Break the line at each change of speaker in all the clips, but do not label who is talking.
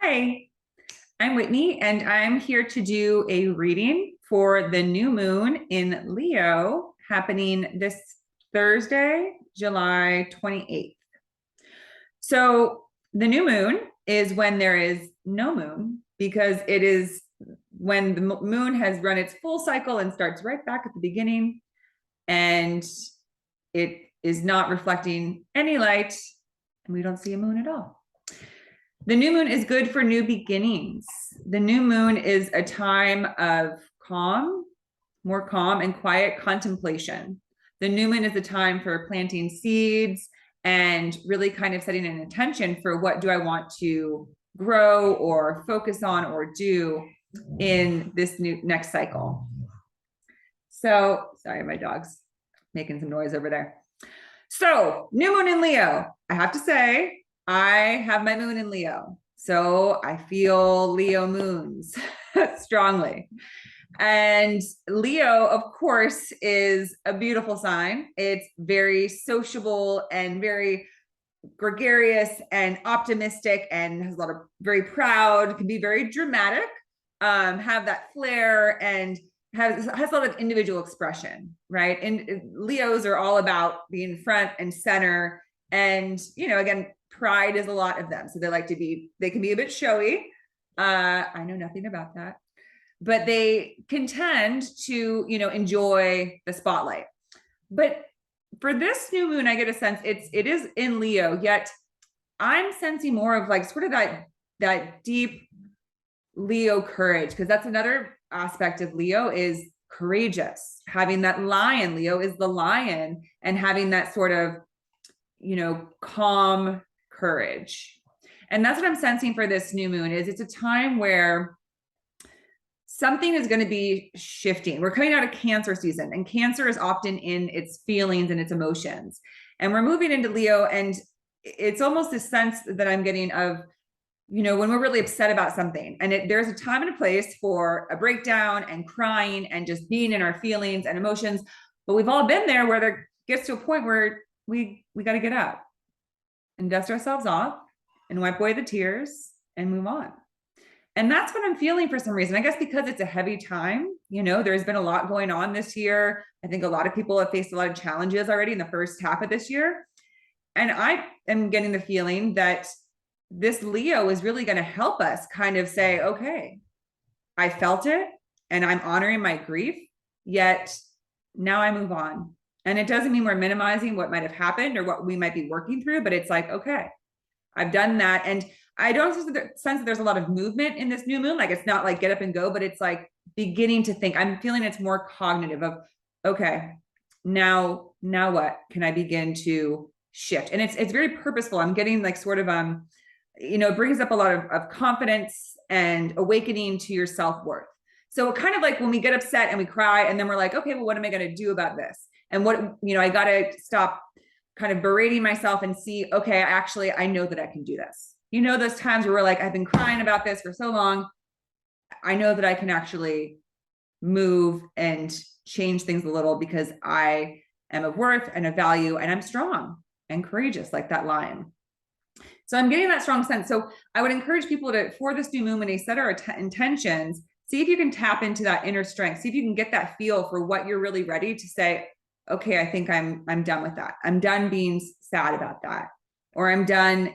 Hi, I'm Whitney, and I'm here to do a reading for the new moon in Leo happening this Thursday, July 28th. So, the new moon is when there is no moon because it is when the moon has run its full cycle and starts right back at the beginning, and it is not reflecting any light, and we don't see a moon at all. The new moon is good for new beginnings. The new moon is a time of calm, more calm and quiet contemplation. The new moon is a time for planting seeds and really kind of setting an intention for what do I want to grow or focus on or do in this new next cycle. So, sorry, my dog's making some noise over there. So, new moon in Leo. I have to say, I have my moon in Leo. So I feel Leo moons strongly. And Leo, of course, is a beautiful sign. It's very sociable and very gregarious and optimistic and has a lot of very proud, can be very dramatic, have that flair and has a lot of individual expression, right? And Leos are all about being front and center. And, again, pride is a lot of them. So they can be a bit showy. I know nothing about that, but they can tend to, enjoy the spotlight. But for this new moon, I get a sense it is in Leo, yet I'm sensing more of like sort of that deep Leo courage, because that's another aspect of Leo is courageous. Having that lion, Leo is the lion, and having that sort of, calm courage. And that's what I'm sensing for this new moon is it's a time where something is going to be shifting. We're coming out of Cancer season, and Cancer is often in its feelings and its emotions. And we're moving into Leo, and it's almost a sense that I'm getting of, when we're really upset about something, and there's a time and a place for a breakdown and crying and just being in our feelings and emotions. But we've all been there where there gets to a point where we got to get up and dust ourselves off and wipe away the tears and move on. And that's what I'm feeling for some reason. I guess because it's a heavy time, there's been a lot going on this year. I think a lot of people have faced a lot of challenges already in the first half of this year. And I am getting the feeling that this Leo is really going to help us kind of say, okay, I felt it and I'm honoring my grief, yet now I move on. And it doesn't mean we're minimizing what might have happened or what we might be working through, but it's like, okay, I've done that. And I don't sense that there's a lot of movement in this new moon. Like it's not like get up and go, but it's like beginning to think. I'm feeling it's more cognitive of, okay, now what can I begin to shift? And it's very purposeful. I'm getting like sort of, it brings up a lot of confidence and awakening to your self-worth. So kind of like when we get upset and we cry and then we're like, okay, well, what am I going to do about this? And what, I got to stop kind of berating myself and see, okay, actually, I know that I can do this. Those times where we're like, I've been crying about this for so long. I know that I can actually move and change things a little because I am of worth and of value and I'm strong and courageous like that lion. So I'm getting that strong sense. So I would encourage people to, for this new moon, when they set our intentions, see if you can tap into that inner strength. See if you can get that feel for what you're really ready to say, okay, I think I'm done with that. I'm done being sad about that. Or I'm done,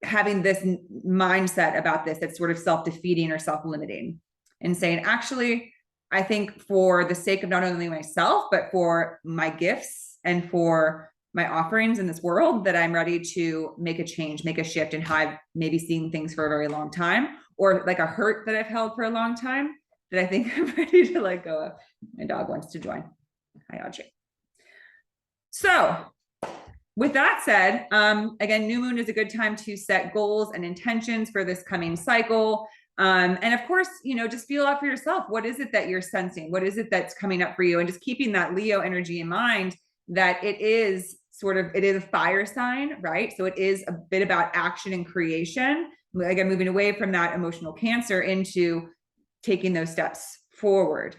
having this mindset about this that's sort of self-defeating or self-limiting, and saying, actually, I think for the sake of not only myself, but for my gifts and for my offerings in this world, that I'm ready to make a change, make a shift, and have maybe seen things for a very long time, or like a hurt that I've held for a long time that I think I'm ready to let go of. My dog wants to join. Hi, Audrey. So with that said, again, new moon is a good time to set goals and intentions for this coming cycle. And of course, just feel out for yourself. What is it that you're sensing? What is it that's coming up for you? And just keeping that Leo energy in mind, that it is a fire sign, right? So it is a bit about action and creation. Again, moving away from that emotional Cancer into taking those steps forward.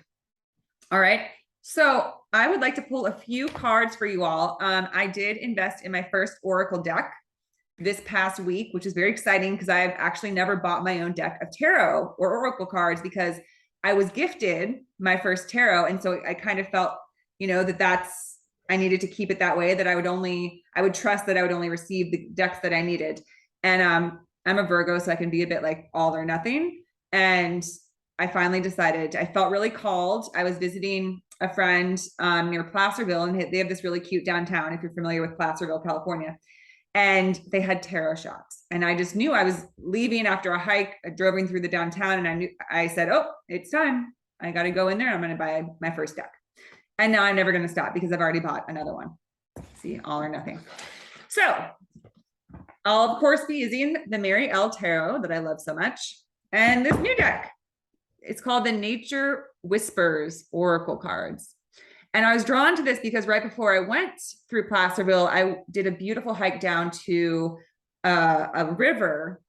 All right. So I would like to pull a few cards for you all. I did invest in my first Oracle deck. this past week, which is very exciting because I've actually never bought my own deck of tarot or oracle cards because I was gifted my first tarot. And so I kind of felt, I needed to keep it that way, that I would trust that I would only receive the decks that I needed. And I'm a Virgo, so I can be a bit like all or nothing. And I finally decided, I felt really called. I was visiting a friend near Placerville, and they have this really cute downtown, if you're familiar with Placerville, California. And they had tarot shops. And I just knew I was leaving after a hike. I drove in through the downtown, and I said, oh, it's time. I got to go in there. I'm going to buy my first deck. And now I'm never going to stop because I've already bought another one. See, all or nothing. So I'll, of course, be using the Mary L. Tarot that I love so much. And this new deck, it's called the Nature Whispers Oracle Cards. And I was drawn to this because right before I went through Placerville, I did a beautiful hike down to a river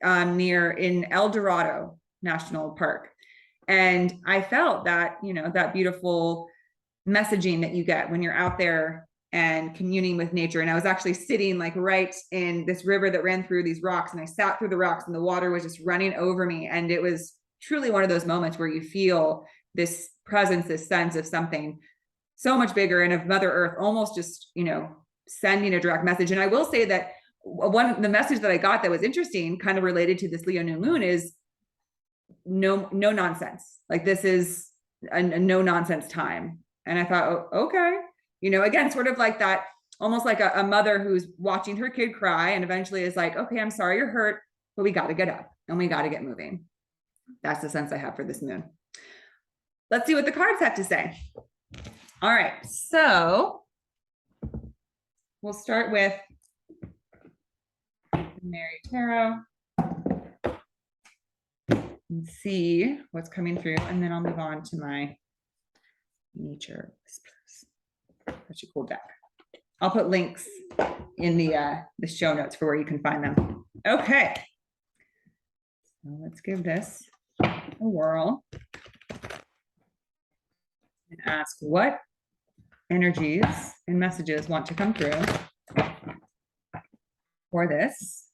near in El Dorado National Park. And I felt that, that beautiful messaging that you get when you're out there and communing with nature. And I was actually sitting like right in this river that ran through these rocks, and I sat through the rocks and the water was just running over me. And it was truly one of those moments where you feel this presence, this sense of something so much bigger and of Mother Earth almost just, sending a direct message. And I will say that the message that I got that was interesting, kind of related to this Leo new moon, is no nonsense. Like, this is a no nonsense time. And I thought, oh, okay. Again, sort of like that, almost like a mother who's watching her kid cry and eventually is like, okay, I'm sorry you're hurt, but we got to get up and we got to get moving. That's the sense I have for this moon. Let's see what the cards have to say. All right, so we'll start with the Mary Tarot and see what's coming through, and then I'll move on to my Nature Whispers. Such a cool deck. I'll put links in the show notes for where you can find them. Okay, so let's give this a whirl and ask what energies and messages want to come through for this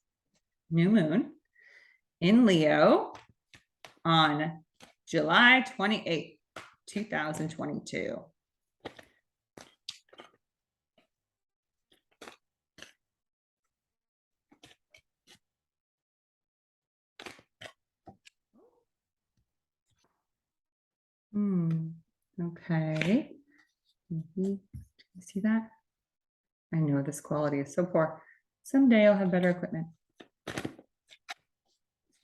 new moon in Leo on July 28th, 2022. Okay. You see that? I know this quality is so poor. Someday I'll have better equipment.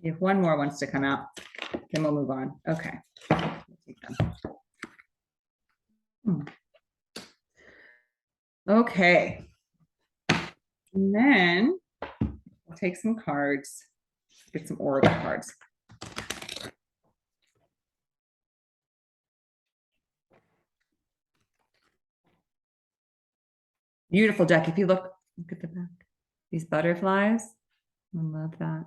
If one more wants to come out, then we'll move on. Okay. Okay. And then we'll take some cards, get some oracle cards. Beautiful deck. If you look at the back, these butterflies, I love that.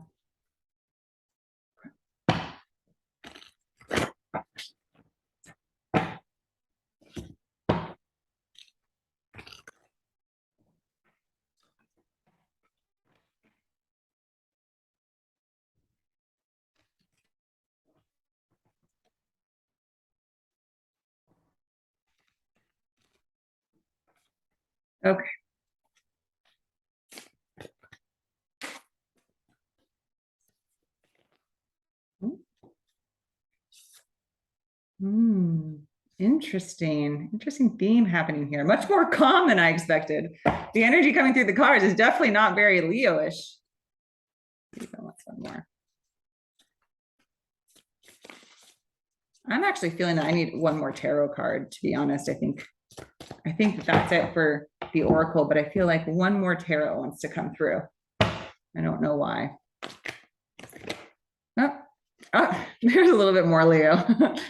Okay. Interesting theme happening here. Much more calm than I expected. The energy coming through the cards is definitely not very Leo-ish. Let's one more. I'm actually feeling that I need one more tarot card, to be honest. I think that's it for the oracle, but I feel like one more tarot wants to come through. I don't know why. Oh, there's a little bit more Leo.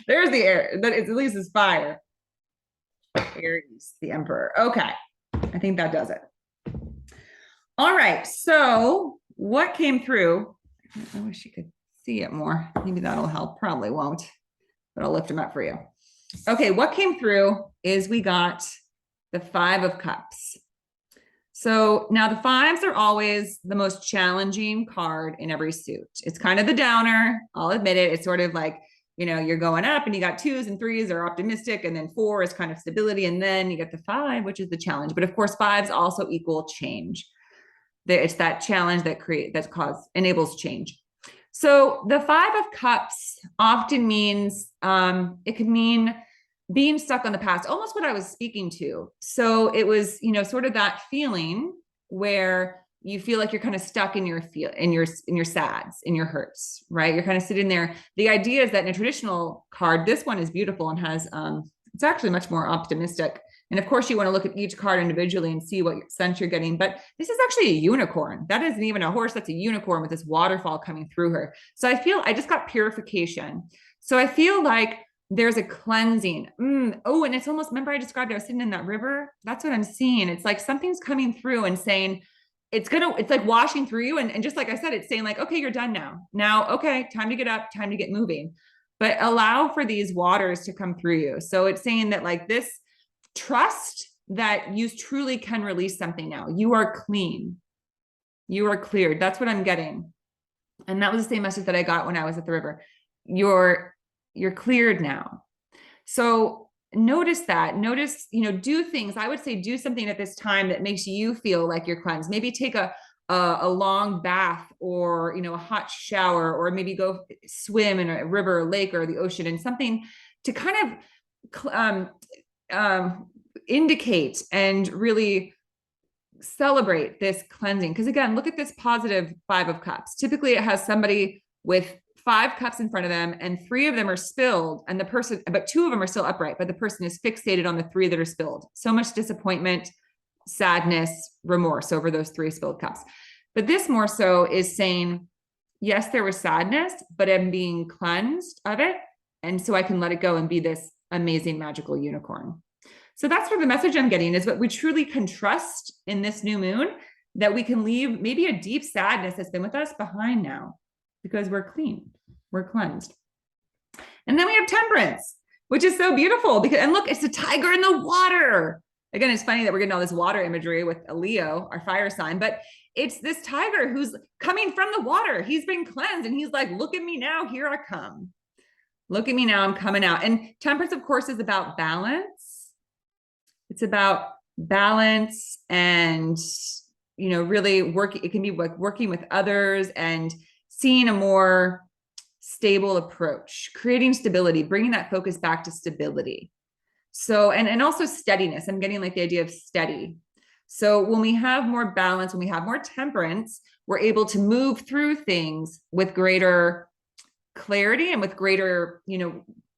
There's the air, that at least is fire. Aries, the Emperor. Okay, I think that does it. All right, so what came through? I wish you could see it more. Maybe that'll help. Probably won't, but I'll lift them up for you. Okay, what came through is we got the 5 of Cups. So now the fives are always the most challenging card in every suit. It's kind of the downer. I'll admit it. It's sort of like, you're going up and you got twos and threes are optimistic. And then four is kind of stability. And then you get the five, which is the challenge. But of course, fives also equal change. It's that challenge that enables change. So the Five of Cups often means, it could mean being stuck on the past, almost what I was speaking to. So it was, sort of that feeling where you feel like you're kind of stuck in your sads, in your hurts, right? You're kind of sitting there. The idea is that in a traditional card, this one is beautiful and has, it's actually much more optimistic. And of course, you want to look at each card individually and see what sense you're getting. But this is actually a unicorn. That isn't even a horse. That's a unicorn with this waterfall coming through her. So I just got purification. So I feel like there's a cleansing. Oh, and it's almost, remember I described I was sitting in that river? That's what I'm seeing. It's like something's coming through and saying, it's like washing through you. And just like I said, it's saying like, okay, you're done now. Now, okay, time to get up, time to get moving. But allow for these waters to come through you. So it's saying that like this, trust that you truly can release something now. You are clean. You are cleared. That's what I'm getting. And that was the same message that I got when I was at the river. You're cleared now. So notice that. Notice, do things. I would say do something at this time that makes you feel like you're cleansed. Maybe take a long bath or, a hot shower, or maybe go swim in a river or lake or the ocean, and something to kind of indicate and really celebrate this cleansing. Because again, look at this positive Five of Cups. Typically it has somebody with 5 cups in front of them and 3 of them are spilled, and but 2 of them are still upright, but the person is fixated on the 3 that are spilled. So much disappointment, sadness, remorse over those 3 spilled cups. But this more so is saying, yes, there was sadness, but I'm being cleansed of it. And so I can let it go and be this amazing, magical unicorn. So that's where the message I'm getting is what we truly can trust in this new moon, that we can leave maybe a deep sadness that's been with us behind now, because we're clean, we're cleansed. And then we have Temperance, which is so beautiful because, and look, it's a tiger in the water. Again, it's funny that we're getting all this water imagery with a Leo, our fire sign, but it's this tiger who's coming from the water. He's been cleansed and he's like, look at me now, here I come. Look at me now, I'm coming out. And Temperance, of course, is about balance. It's about balance and, really it can be like working with others and seeing a more stable approach, creating stability, bringing that focus back to stability. So, and also steadiness. I'm getting like the idea of steady. So when we have more balance, when we have more temperance, we're able to move through things with greater clarity and with greater,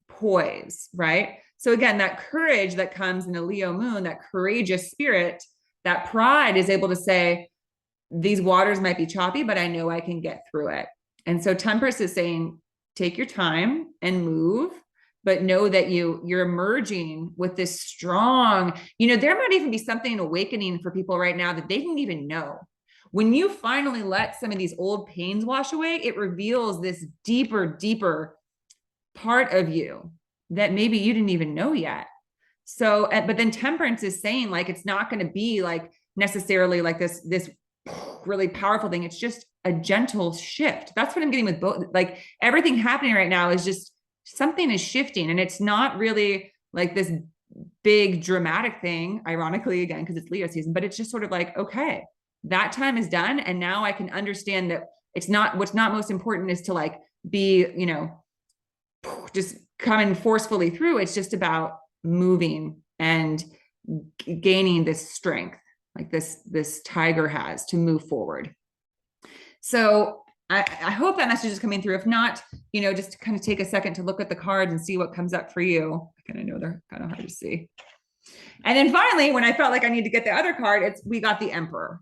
poise, right? So again, that courage that comes in a Leo moon, that courageous spirit, that pride is able to say, these waters might be choppy, but I know I can get through it. And so Temperance is saying, take your time and move, but know that you're emerging with this strong, there might even be something awakening for people right now that they didn't even know. When you finally let some of these old pains wash away, it reveals this deeper part of you that maybe you didn't even know yet. So, but then Temperance is saying like, it's not going to be like necessarily like this really powerful thing. It's just a gentle shift. That's what I'm getting with both. Like everything happening right now is just something is shifting, and it's not really like this big dramatic thing, ironically, again, because it's Leo season, but it's just sort of like, okay, that time is done. And now I can understand that what's not most important is to like be, just coming forcefully through. It's just about moving and gaining this strength, like this tiger has, to move forward. So I hope that message is coming through. If not, just to kind of take a second to look at the cards and see what comes up for you. I kind of know they're kind of hard to see. And then finally, when I felt like I need to get the other card, we got the Emperor.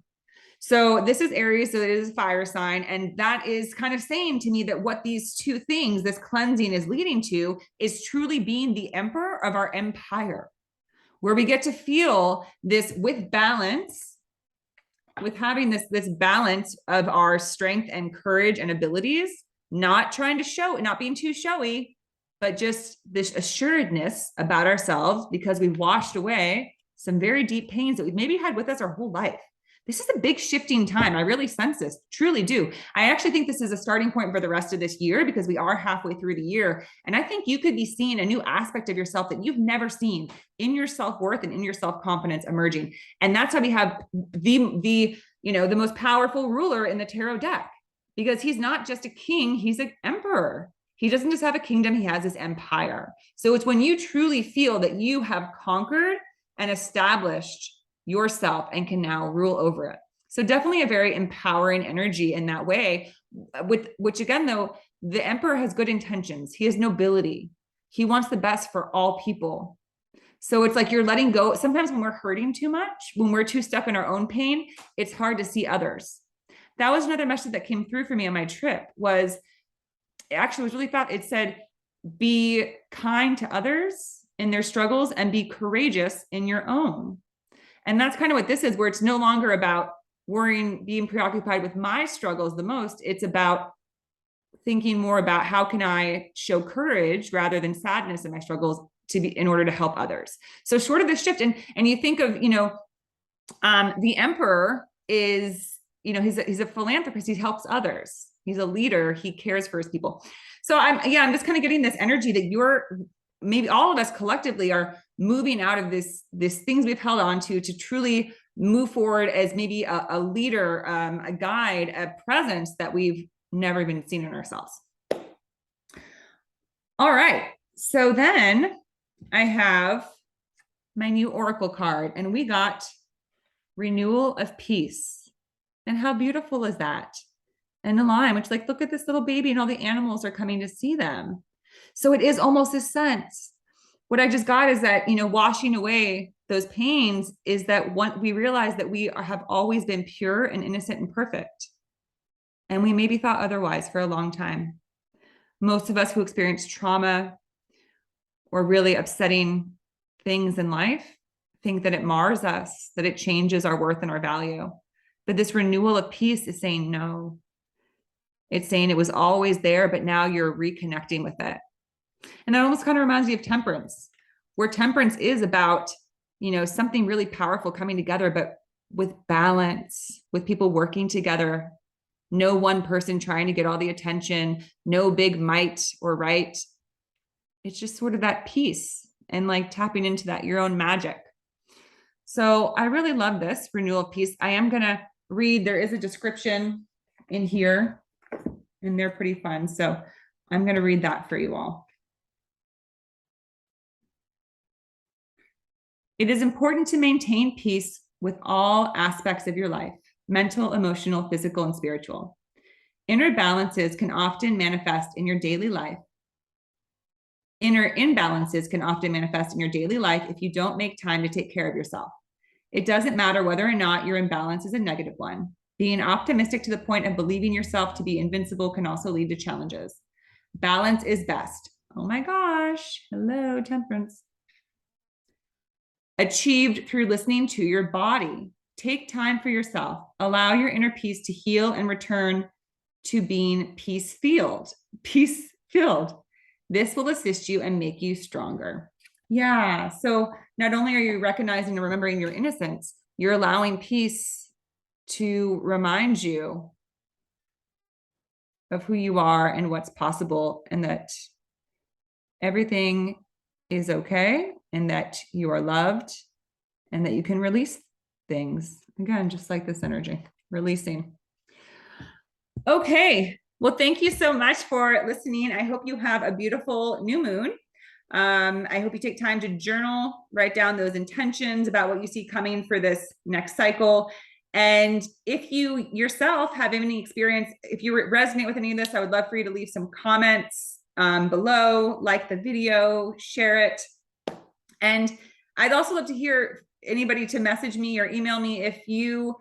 So this is Aries, so it is a fire sign. And that is kind of saying to me that what these two things, this cleansing is leading to, is truly being the emperor of our empire, where we get to feel this with balance, with having this balance of our strength and courage and abilities, not trying to show, not being too showy, but just this assuredness about ourselves because we've washed away some very deep pains that we've maybe had with us our whole life. This is a big shifting time. I really sense this, truly do. I actually think this is a starting point for the rest of this year because we are halfway through the year. And I think you could be seeing a new aspect of yourself that you've never seen in your self-worth and in your self-confidence emerging. And that's why we have the most powerful ruler in the tarot deck, because he's not just a king, he's an emperor. He doesn't just have a kingdom, he has his empire. So it's when you truly feel that you have conquered and established yourself and can now rule over it. So definitely a very empowering energy in that way, with which again, though, the emperor has good intentions. He has nobility. He wants the best for all people. So it's like you're letting go. Sometimes when we're hurting too much, when we're too stuck in our own pain, it's hard to see others. That was another message that came through for me on my trip. Was actually was really thought. It said, be kind to others in their struggles and be courageous in your own. And that's kind of what this is, where it's no longer about worrying, being preoccupied with my struggles the most. It's about thinking more about how can I show courage rather than sadness in my struggles to be in order to help others. So sort of this shift. And you think of, the emperor is, he's a philanthropist. He helps others. He's a leader. He cares for his people. So I'm just kind of getting this energy that maybe all of us collectively are moving out of this things we've held on to truly move forward as maybe a leader, a guide, a presence that we've never even seen in ourselves. All right. So then I have my new oracle card, and we got renewal of peace. And how beautiful is that? And the line, which, like, look at this little baby and all the animals are coming to see them. So it is almost a sense. What I just got is that, washing away those pains is that we realize that we have always been pure and innocent and perfect. And we maybe thought otherwise for a long time. Most of us who experience trauma or really upsetting things in life think that it mars us, that it changes our worth and our value. But this renewal of peace is saying no. It's saying it was always there, but now you're reconnecting with it. And that almost kind of reminds me of Temperance, where Temperance is about, something really powerful coming together, but with balance, with people working together. No one person trying to get all the attention, no big might or right. It's just sort of that peace and like tapping into that, your own magic. So I really love this renewal of peace. I am going to read, there is a description in here and they're pretty fun. So I'm going to read that for you all. It is important to maintain peace with all aspects of your life, mental, emotional, physical, and spiritual. Inner balances can often manifest in your daily life. Inner imbalances can often manifest in your daily life if you don't make time to take care of yourself. It doesn't matter whether or not your imbalance is a negative one. Being optimistic to the point of believing yourself to be invincible can also lead to challenges. Balance is best. Oh my gosh. Hello, Temperance. Achieved through listening to your body. Take time for yourself. Allow your inner peace to heal and return to being peace-filled. Peace-filled. This will assist you and make you stronger. Yeah. So not only are you recognizing and remembering your innocence, you're allowing peace to remind you of who you are and what's possible, and that everything is okay, and that you are loved, and that you can release things. Again, just like this energy, releasing. Okay. Well, thank you so much for listening. I hope you have a beautiful new moon. I hope you take time to journal, write down those intentions about what you see coming for this next cycle. And if you yourself have any experience, if you resonate with any of this, I would love for you to leave some comments below, like the video, share it. And I'd also love to hear anybody to message me or email me if you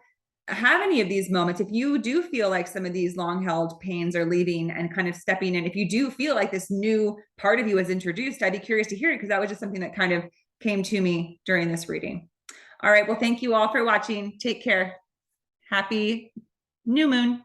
have any of these moments, if you do feel like some of these long-held pains are leaving and kind of stepping in, if you do feel like this new part of you is introduced, I'd be curious to hear it, because that was just something that kind of came to me during this reading. All right. Well, thank you all for watching. Take care. Happy new moon.